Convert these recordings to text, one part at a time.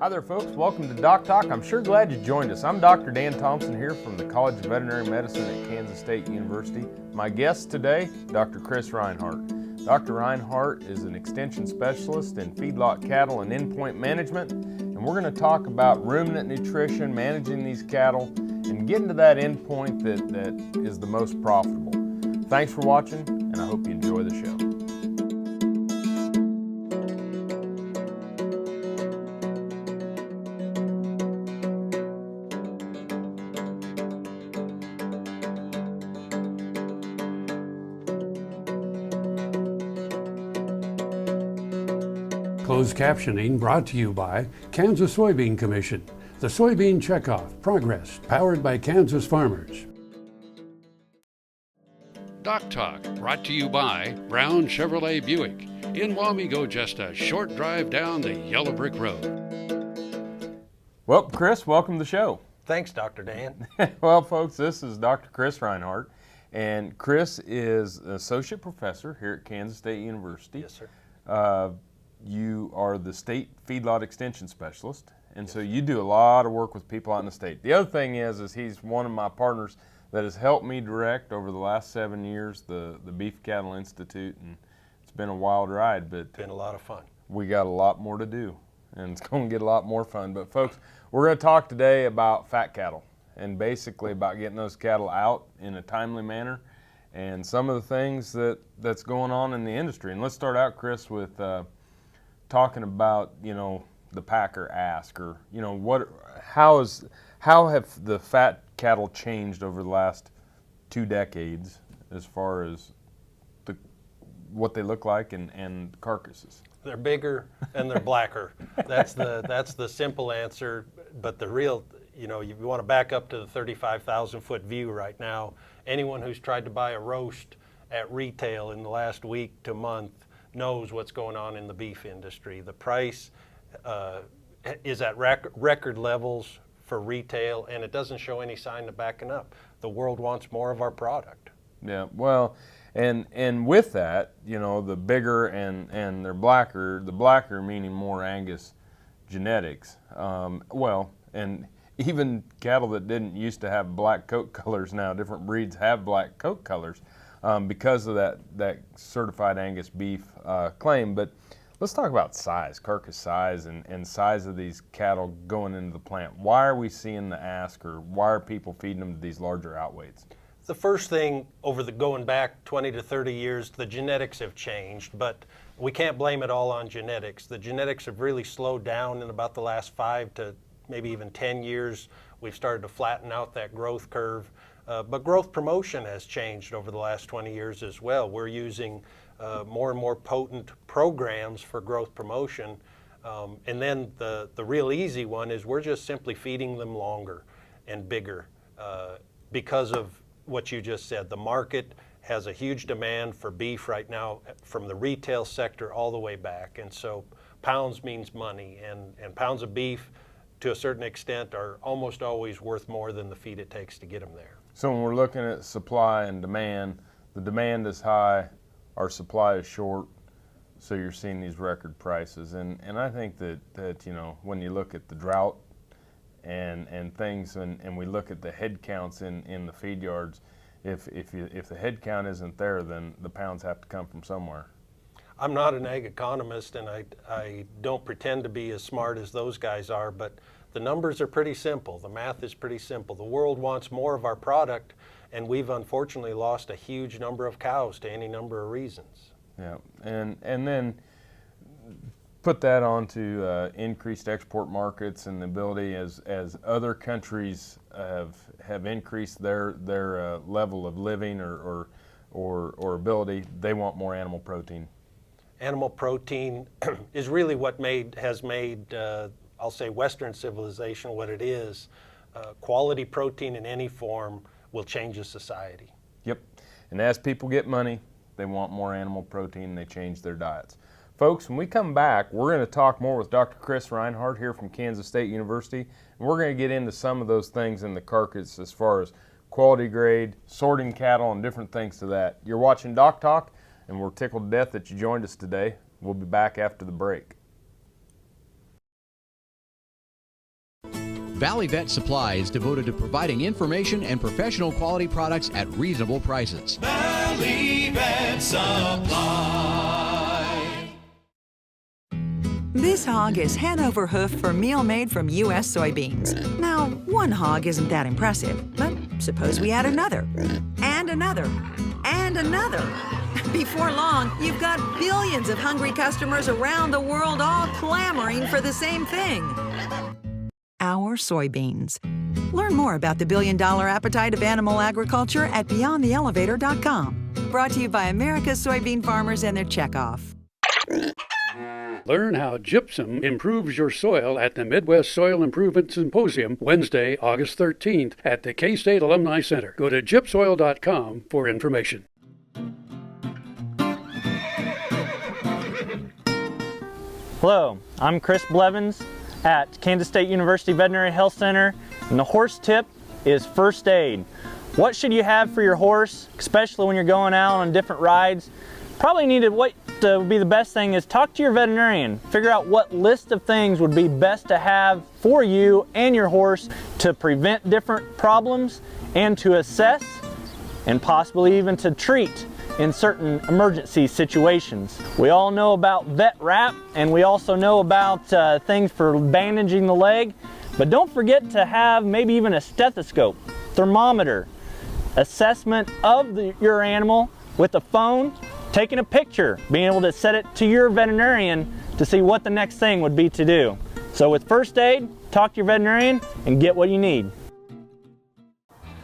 Hi there folks, welcome to Doc Talk. I'm sure glad you joined us. I'm Dr. Dan Thompson here from the College of Veterinary Medicine at Kansas State University. My guest today, Dr. Chris Reinhardt. Dr. Reinhardt is an extension specialist in feedlot cattle and endpoint management, and we're going to talk about ruminant nutrition, managing these cattle, and getting to that endpoint that is the most profitable. Thanks for watching, and I hope you enjoy the show. Closed captioning brought to you by Kansas Soybean Commission. The Soybean Checkoff Progress, powered by Kansas farmers. Doc Talk brought to you by Brown Chevrolet Buick. In Wamego, just a short drive down the yellow brick road. Well, Chris, welcome to the show. Thanks, Dr. Dan. Well, folks, this is Dr. Chris Reinhardt, and Chris is an associate professor here at Kansas State University. Yes, sir. You are the state feedlot extension specialist, and so you do a lot of work with people out in the state. The other thing is he's one of my partners that has helped me direct over the last 7 years the Beef Cattle Institute, and it's been a wild ride, but Been a lot of fun. we got a lot more to do, and it's going to get a lot more fun. But folks, we're going to talk today about fat cattle and basically about getting those cattle out in a timely manner and some of the things that's going on in the industry. And let's start out, Chris, with talking about, the packer ask, or, how have the fat cattle changed over the last 2 decades as far as what they look like and carcasses? They're bigger and they're blacker. That's the simple answer. But the real, you want to back up to the 35,000 foot view right now. Anyone who's tried to buy a roast at retail in the last week to month knows what's going on in the beef industry. The price is at record levels for retail, and it doesn't show any sign of backing up. The world wants more of our product. Yeah, well, and with that, the bigger and they're blacker, the blacker meaning more Angus genetics. And even cattle that didn't used to have black coat colors now, different breeds have black coat colors. Because of that certified Angus beef claim. But let's talk about size, carcass size, and size of these cattle going into the plant. Why are we seeing the ask, or why are people feeding them to these larger outweights? The first thing, going back 20 to 30 years, the genetics have changed, but we can't blame it all on genetics. The genetics have really slowed down in about the last 5 to maybe even 10 years. We've started to flatten out that growth curve. But growth promotion has changed over the last 20 years as well. We're using more and more potent programs for growth promotion. And then the real easy one is we're just simply feeding them longer and bigger because of what you just said. The market has a huge demand for beef right now from the retail sector all the way back. And so pounds means money, and pounds of beef to a certain extent are almost always worth more than the feed it takes to get them there. So when we're looking at supply and demand, the demand is high, our supply is short, so you're seeing these record prices. And I think that when you look at the drought and things, and we look at the head counts in the feed yards, if the head count isn't there, then the pounds have to come from somewhere. I'm not an ag economist, and I don't pretend to be as smart as those guys are, but the numbers are pretty simple. The math is pretty simple. The world wants more of our product, and we've unfortunately lost a huge number of cows to any number of reasons. Yeah, and then put that onto increased export markets and the ability as other countries have increased their level of living or ability, they want more animal protein. Animal protein is really what has made I'll say Western civilization what it is. Quality protein in any form will change a society. Yep, and as people get money, they want more animal protein, they change their diets. Folks, when we come back, we're going to talk more with Dr. Chris Reinhardt here from Kansas State University, and we're going to get into some of those things in the carcass as far as quality grade, sorting cattle, and different things to that. You're watching Doc Talk, and we're tickled to death that you joined us today. We'll be back after the break. Valley Vet Supply is devoted to providing information and professional quality products at reasonable prices. Valley Vet Supply. This hog is Hanover hoof for meal made from U.S. soybeans. Now, one hog isn't that impressive, but suppose we add another, and another, and another. Before long, you've got billions of hungry customers around the world all clamoring for the same thing. Our soybeans. Learn more about the billion-dollar appetite of animal agriculture at BeyondTheElevator.com. Brought to you by America's soybean farmers and their checkoff. Learn how gypsum improves your soil at the Midwest Soil Improvement Symposium, Wednesday, August 13th at the K-State Alumni Center. Go to gypsoil.com for information. Hello, I'm Chris Blevins at Kansas State University Veterinary Health Center, and the horse tip is first aid. What should you have for your horse, especially when you're going out on different rides? Probably needed what would be the best thing is talk to your veterinarian. Figure out what list of things would be best to have for you and your horse to prevent different problems and to assess and possibly even to treat in certain emergency situations. We all know about vet wrap, and we also know about things for bandaging the leg, but don't forget to have maybe even a stethoscope, thermometer, assessment of your animal with a phone, taking a picture, being able to set it to your veterinarian to see what the next thing would be to do. So with first aid, talk to your veterinarian and get what you need.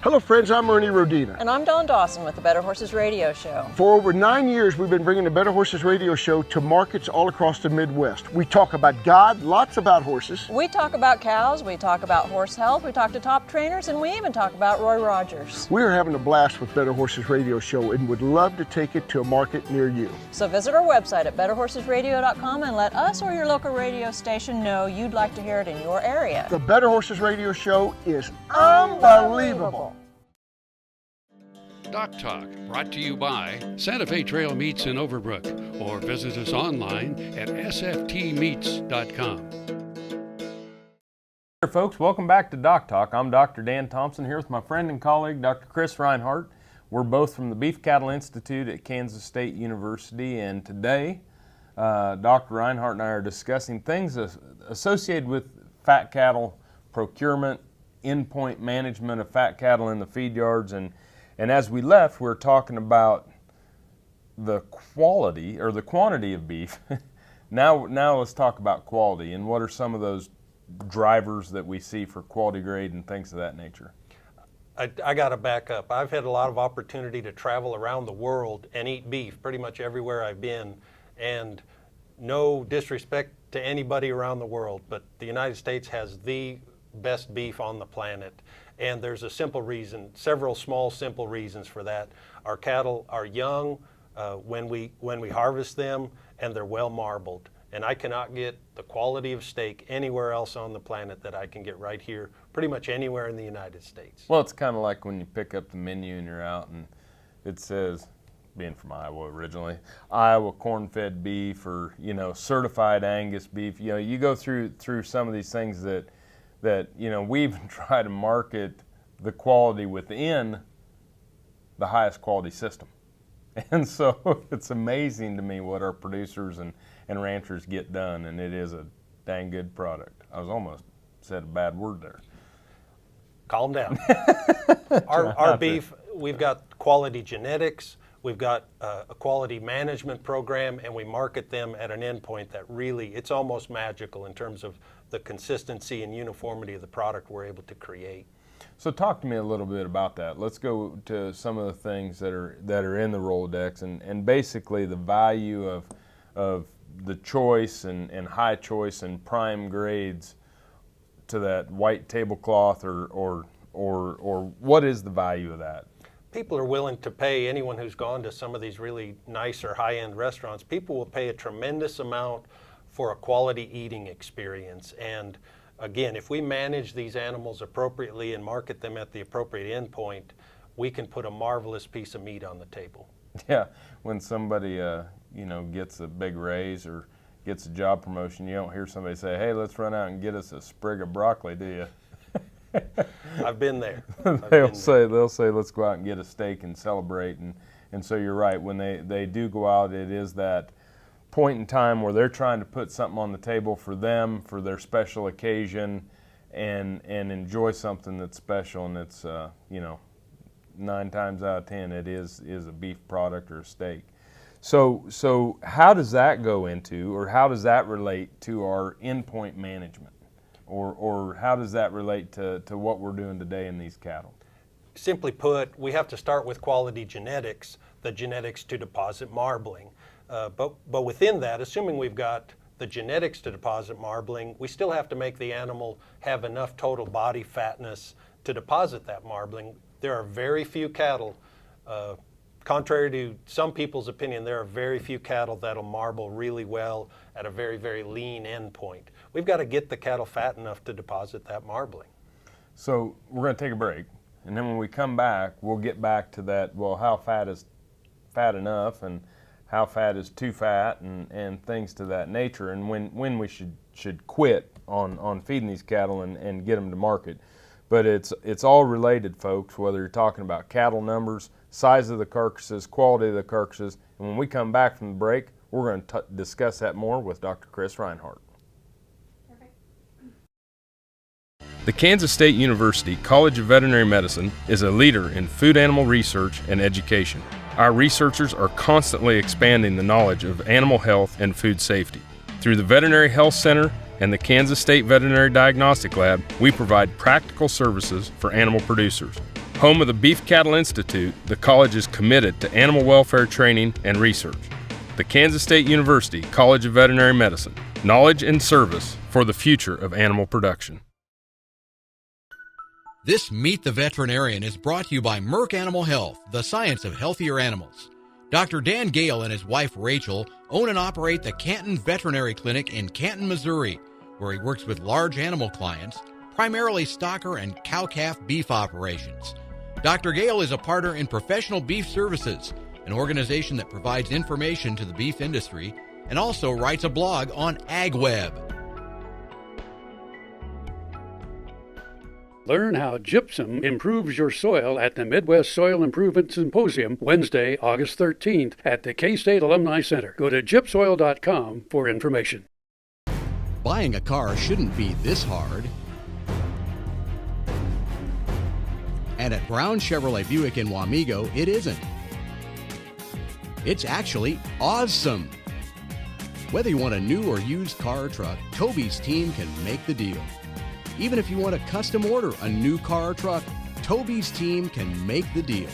Hello friends, I'm Ernie Rodina. And I'm Dawn Dawson with the Better Horses Radio Show. For over 9 years, we've been bringing the Better Horses Radio Show to markets all across the Midwest. We talk about God, lots about horses. We talk about cows, we talk about horse health, we talk to top trainers, and we even talk about Roy Rogers. We're having a blast with Better Horses Radio Show and would love to take it to a market near you. So visit our website at betterhorsesradio.com and let us or your local radio station know you'd like to hear it in your area. The Better Horses Radio Show is unbelievable. Doc Talk, brought to you by Santa Fe Trail Meats in Overbrook, or visit us online at sftmeats.com. Hey folks, welcome back to Doc Talk. I'm Dr. Dan Thompson here with my friend and colleague, Dr. Chris Reinhardt. We're both from the Beef Cattle Institute at Kansas State University, and today Dr. Reinhardt and I are discussing things associated with fat cattle procurement, endpoint management of fat cattle in the feed yards, and as we left, we were talking about the quality or the quantity of beef. Now let's talk about quality and what are some of those drivers that we see for quality grade and things of that nature. I got to back up. I've had a lot of opportunity to travel around the world and eat beef pretty much everywhere I've been, and no disrespect to anybody around the world, but the United States has the best beef on the planet. And there's a simple reason, several small simple reasons for that. Our cattle are young when we harvest them, and they're well marbled. And I cannot get the quality of steak anywhere else on the planet that I can get right here, pretty much anywhere in the United States. Well, it's kind of like when you pick up the menu and you're out and it says, being from Iowa originally, Iowa corn-fed beef, or certified Angus beef. You go through some of these things that we even try to market the quality within the highest quality system. And so it's amazing to me what our producers and ranchers get done, and it is a dang good product. I was almost said a bad word there. Calm down. Our beef, we've got quality genetics, we've got a quality management program, and we market them at an endpoint that really, it's almost magical in terms of the consistency and uniformity of the product we're able to create. So talk to me a little bit about that. Let's go to some of the things that are in the Rolodex, and basically the value of the choice and high choice and prime grades to that white tablecloth, or what is the value of that? People are willing to pay, anyone who's gone to some of these really nice or high-end restaurants, people will pay a tremendous amount for a quality eating experience. And again, if we manage these animals appropriately and market them at the appropriate endpoint, we can put a marvelous piece of meat on the table. Yeah, when somebody gets a big raise or gets a job promotion, you don't hear somebody say, "Hey, let's run out and get us a sprig of broccoli," do you? I've been there. they'll say, let's go out and get a steak and celebrate. And so you're right, when they do go out, it is that point in time where they're trying to put something on the table for them, for their special occasion, and enjoy something that's special. And it's, 9 times out of 10, it is a beef product or a steak. So how does that go into, or how does that relate to our endpoint management? Or how does that relate to what we're doing today in these cattle? Simply put, we have to start with quality genetics, the genetics to deposit marbling. But within that, assuming we've got the genetics to deposit marbling, we still have to make the animal have enough total body fatness to deposit that marbling. There are very few cattle, contrary to some people's opinion, there are very few cattle that'll marble really well at a very, very lean end point. We've got to get the cattle fat enough to deposit that marbling. So we're going to take a break, and then when we come back, we'll get back to that, well, how fat is fat enough, and how fat is too fat, and things to that nature, and when we should quit on feeding these cattle and get them to market. But it's all related, folks, whether you're talking about cattle numbers, size of the carcasses, quality of the carcasses. And when we come back from the break, we're going to discuss that more with Dr. Chris Reinhardt. The Kansas State University College of Veterinary Medicine is a leader in food animal research and education. Our researchers are constantly expanding the knowledge of animal health and food safety. Through the Veterinary Health Center and the Kansas State Veterinary Diagnostic Lab, we provide practical services for animal producers. Home of the Beef Cattle Institute, the college is committed to animal welfare training and research. The Kansas State University College of Veterinary Medicine, knowledge and service for the future of animal production. This Meet the Veterinarian is brought to you by Merck Animal Health, the science of healthier animals. Dr. Dan Gale and his wife Rachel own and operate the Canton Veterinary Clinic in Canton, Missouri, where he works with large animal clients, primarily stocker and cow-calf beef operations. Dr. Gale is a partner in Professional Beef Services, an organization that provides information to the beef industry and also writes a blog on AgWeb. Learn how gypsum improves your soil at the Midwest Soil Improvement Symposium Wednesday, August 13th at the K-State Alumni Center. Go to gypsoil.com for information. Buying a car shouldn't be this hard. And at Brown Chevrolet Buick in Wamego, it isn't. It's actually awesome. Whether you want a new or used car or truck, Toby's team can make the deal. Even if you want to custom order a new car or truck, Toby's team can make the deal.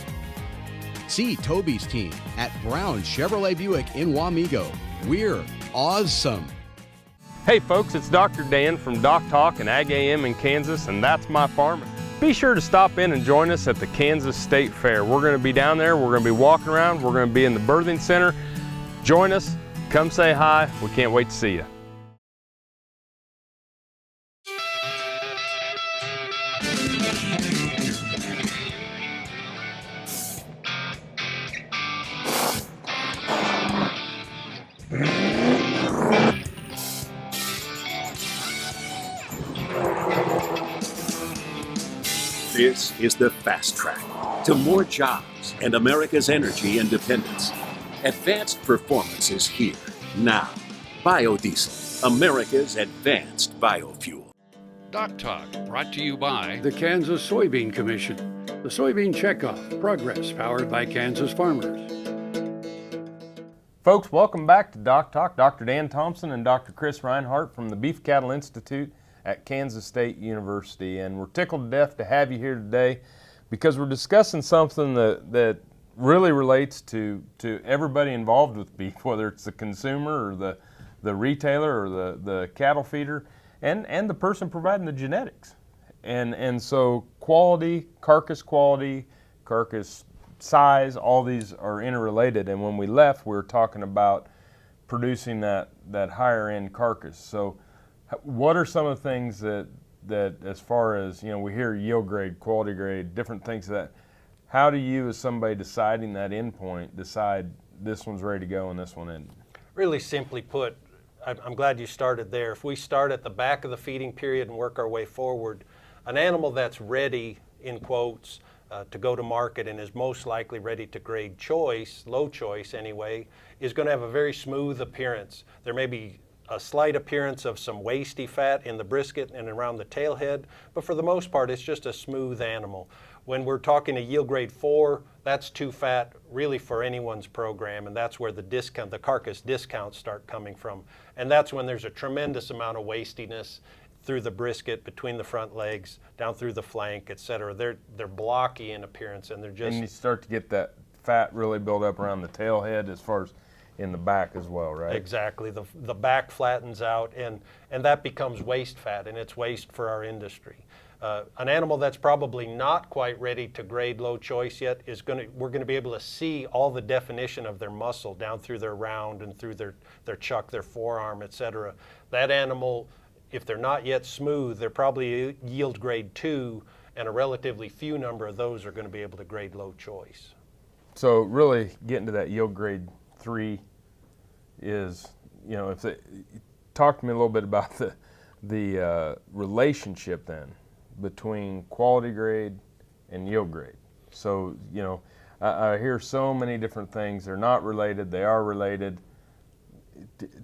See Toby's team at Brown Chevrolet Buick in Wamego. We're awesome. Hey folks, it's Dr. Dan from Doc Talk and Ag AM in Kansas, and that's my farm. Be sure to stop in and join us at the Kansas State Fair. We're going to be down there, we're going to be walking around, we're going to be in the birthing center. Join us, come say hi, we can't wait to see you. This is the fast track to more jobs and America's energy independence. Advanced performance is here, now. Biodiesel, America's advanced biofuel. Doc Talk, brought to you by the Kansas Soybean Commission. The Soybean Checkoff, progress powered by Kansas farmers. Folks, welcome back to Doc Talk. Dr. Dan Thompson and Dr. Chris Reinhardt from the Beef Cattle Institute at Kansas State University. And we're tickled to death to have you here today because we're discussing something that really relates to everybody involved with beef, whether it's the consumer or the retailer or the cattle feeder and the person providing the genetics. And so quality, carcass size, all these are interrelated. And when we left, we were talking about producing that higher end carcass. So what are some of the things that as far as, we hear yield grade, quality grade, different things that, how do you as somebody deciding that endpoint decide this one's ready to go and this one isn't? Really simply put, I'm glad you started there. If we start at the back of the feeding period and work our way forward, An animal that's ready, in quotes, to go to market and is most likely ready to grade choice, low choice anyway, is going to have a very smooth appearance. There may be a slight appearance of some wasty fat in the brisket and around the tail head, but for the most part it's just a smooth animal. When we're talking a yield grade 4, that's too fat really for anyone's program, and that's where the discount, the carcass discounts start coming from. And that's when there's a tremendous amount of wastiness through the brisket, between the front legs, down through the flank, etc. They're blocky in appearance, and they're just... And you start to get that fat really build up around the tail head as far as in the back as well, right? Exactly. The back flattens out, and that becomes waste fat, and it's waste for our industry. An animal that's probably not quite ready to grade low choice yet we're going to be able to see all the definition of their muscle down through their round and through their chuck, their forearm, etc. That animal, if they're not yet smooth, they're probably yield grade 2, and a relatively few number of those are going to be able to grade low choice. So really getting to that yield grade 3 is, talk to me a little bit about the relationship then between quality grade and yield grade. So, I hear so many different things. They're not related, they are related.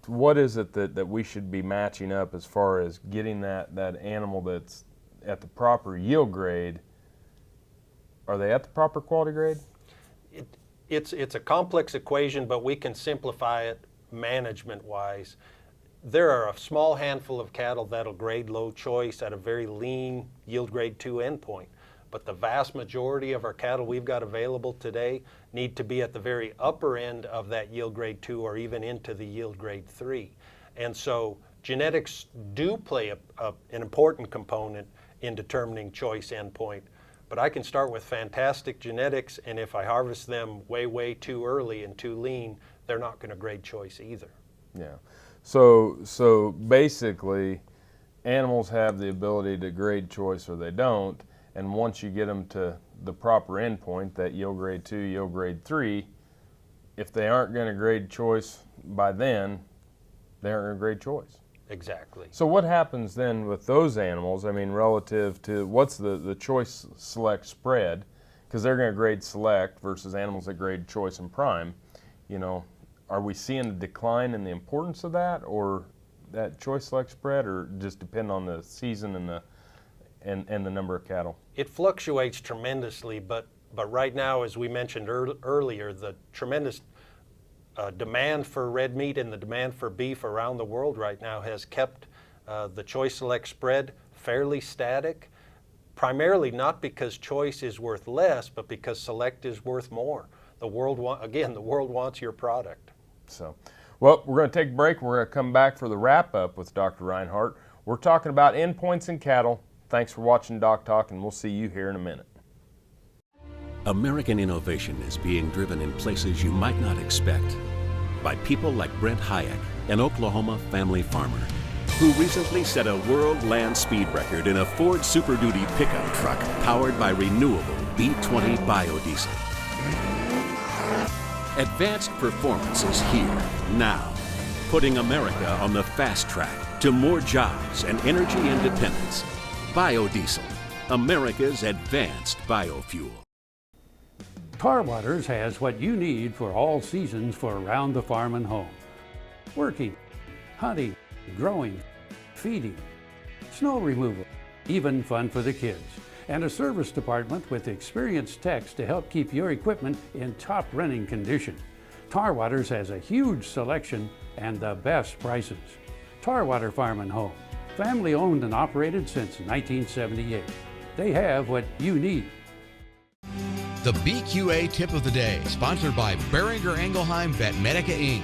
What is it that we should be matching up as far as getting that animal that's at the proper yield grade? Are they at the proper quality grade? It's a complex equation, but we can simplify it management-wise. There are a small handful of cattle that'll grade low choice at a very lean yield grade 2 endpoint, but the vast majority of our cattle we've got available today need to be at the very upper end of that yield grade 2 or even into the yield grade 3. And so genetics do play an important component in determining choice endpoint. But I can start with fantastic genetics, and if I harvest them way too early and too lean, they're not going to grade choice either. Yeah. So basically, animals have the ability to grade choice or they don't, and once you get them to the proper endpoint, that yield grade 2, yield grade 3, if they aren't going to grade choice by then, they aren't going to grade choice. Exactly. So what happens then with those animals, relative to what's the choice select spread, because they're going to grade select versus animals that grade choice and prime, are we seeing a decline in the importance of that, or that choice select spread, or just depend on the season and the number of cattle? It fluctuates tremendously, but right now, as we mentioned earlier, the tremendous demand for red meat and the demand for beef around the world right now has kept the choice select spread fairly static, primarily not because choice is worth less, but because select is worth more. The world wants your product. So, well, we're going to take a break. We're going to come back for the wrap-up with Dr. Reinhardt. We're talking about endpoints in cattle. Thanks for watching Doc Talk, and we'll see you here in a minute. American innovation is being driven in places you might not expect by people like Brent Hayek, an Oklahoma family farmer, who recently set a world land speed record in a Ford Super Duty pickup truck powered by renewable B20 biodiesel. Advanced performance is here, now, putting America on the fast track to more jobs and energy independence. Biodiesel, America's advanced biofuel. Tar Waters has what you need for all seasons for around the farm and home. Working, hunting, growing, feeding, snow removal, even fun for the kids. And a service department with experienced techs to help keep your equipment in top running condition. Tar Waters has a huge selection and the best prices. Tar Water Farm and Home, family owned and operated since 1978. They have what you need. The BQA Tip of the Day, sponsored by Behringer Engelheim Vetmedica Inc.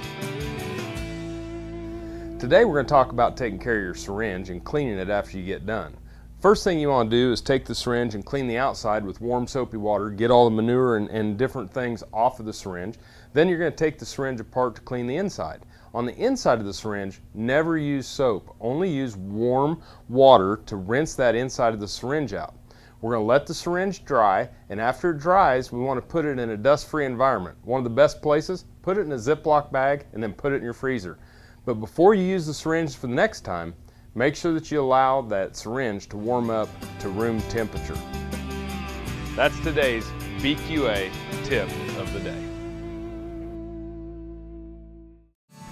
Today we're going to talk about taking care of your syringe and cleaning it after you get done. First thing you want to do is take the syringe and clean the outside with warm soapy water, get all the manure and different things off of the syringe. Then you're going to take the syringe apart to clean the inside. On the inside of the syringe, never use soap. Only use warm water to rinse that inside of the syringe out. We're going to let the syringe dry, and after it dries, we want to put it in a dust-free environment. One of the best places, put it in a Ziploc bag and then put it in your freezer. But before you use the syringe for the next time, make sure that you allow that syringe to warm up to room temperature. That's today's BQA tip of the day.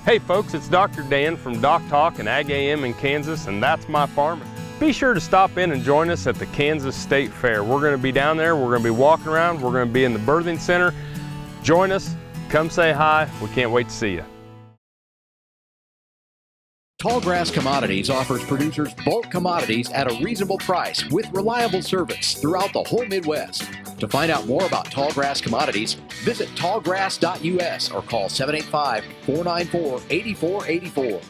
Hey folks, it's Dr. Dan from Doc Talk and Ag AM in Kansas, and that's my farm. Be sure to stop in and join us at the Kansas State Fair. We're going to be down there, we're going to be walking around, we're going to be in the birthing center. Join us, come say hi, we can't wait to see you. Tallgrass Commodities offers producers bulk commodities at a reasonable price with reliable service throughout the whole Midwest. To find out more about Tallgrass Commodities, visit tallgrass.us or call 785-494-8484.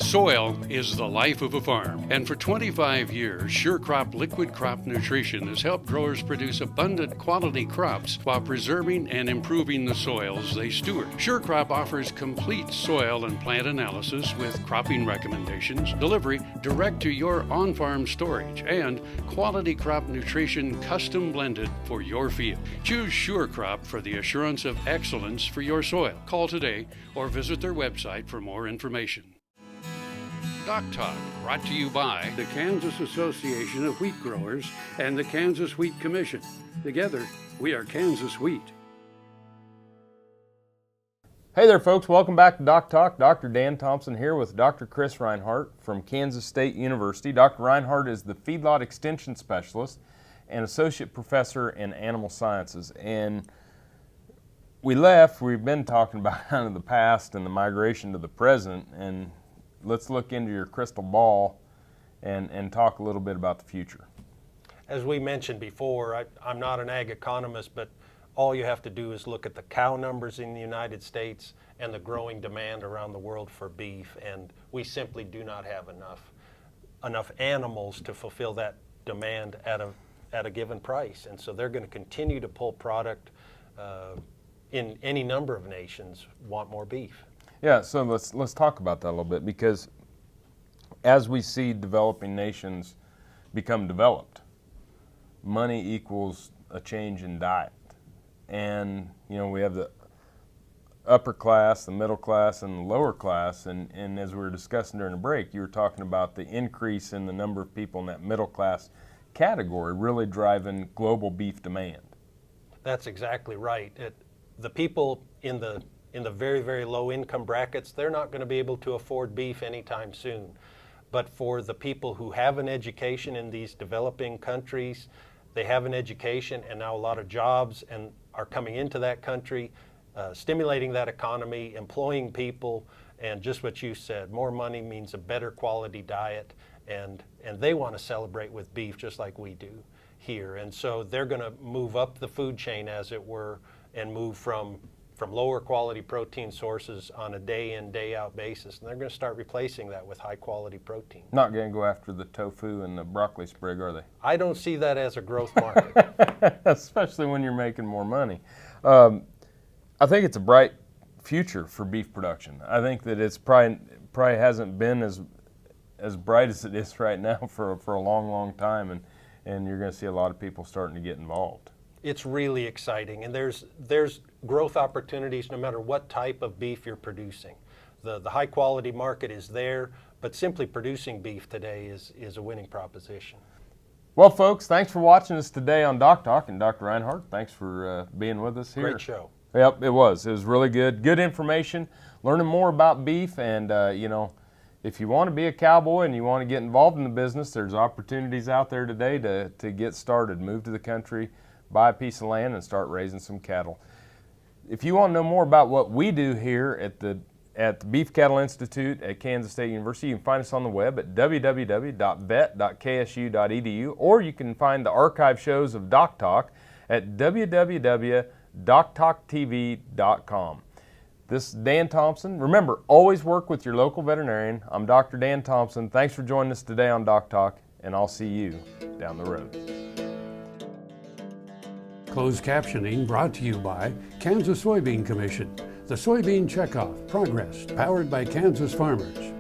Soil is the life of a farm, and for 25 years, SureCrop Liquid Crop Nutrition has helped growers produce abundant quality crops while preserving and improving the soils they steward. SureCrop offers complete soil and plant analysis with cropping recommendations, delivery direct to your on-farm storage, and quality crop nutrition custom blended for your field. Choose SureCrop for the assurance of excellence for your soil. Call today or visit their website for more information. Doc Talk, brought to you by the Kansas Association of Wheat Growers and the Kansas Wheat Commission. Together, we are Kansas Wheat. Hey there folks, welcome back to Doc Talk. Dr. Dan Thompson here with Dr. Chris Reinhardt from Kansas State University. Dr. Reinhardt is the Feedlot Extension Specialist and Associate Professor in Animal Sciences. And we've been talking about kind of the past and the migration to the present, and let's look into your crystal ball and talk a little bit about the future. As we mentioned before, I'm not an ag economist, but all you have to do is look at the cow numbers in the United States and the growing demand around the world for beef, and we simply do not have enough animals to fulfill that demand at a given price. And so they're going to continue to pull product in any number of nations want more beef. Yeah, so let's talk about that a little bit, because as we see developing nations become developed, money equals a change in diet. And, you know, we have the upper class, the middle class, and the lower class, and as we were discussing during the break, you were talking about the increase in the number of people in that middle class category really driving global beef demand. That's exactly right. The people in the very, very low income brackets, they're not going to be able to afford beef anytime soon. But for the people who have an education in these developing countries, they have an education and now a lot of jobs and are coming into that country, stimulating that economy, employing people, and just what you said, more money means a better quality diet, and they want to celebrate with beef just like we do here. And so they're going to move up the food chain, as it were, and move from lower quality protein sources on a day in, day out basis. And they're going to start replacing that with high quality protein. Not going to go after the tofu and the broccoli sprig, are they? I don't see that as a growth market. Especially when you're making more money. I think it's a bright future for beef production. I think that it's probably hasn't been as bright as it is right now for a long, long time. And you're going to see a lot of people starting to get involved. It's really exciting, and there's growth opportunities no matter what type of beef you're producing. The high quality market is there, but simply producing beef today is a winning proposition. Well, folks, thanks for watching us today on Doc Talk, and Dr. Reinhardt, thanks for being with us here. Great show. Yep, it was really good. Good information, learning more about beef, and you know, if you want to be a cowboy and you want to get involved in the business, there's opportunities out there today to get started, move to the country, buy a piece of land and start raising some cattle. If you want to know more about what we do here at the Beef Cattle Institute at Kansas State University, you can find us on the web at www.vet.ksu.edu, or you can find the archive shows of Doc Talk at www.doctalktv.com. This is Dan Thompson. Remember, always work with your local veterinarian. I'm Dr. Dan Thompson. Thanks for joining us today on Doc Talk, and I'll see you down the road. Closed captioning brought to you by Kansas Soybean Commission. The Soybean Checkoff Progress, powered by Kansas farmers.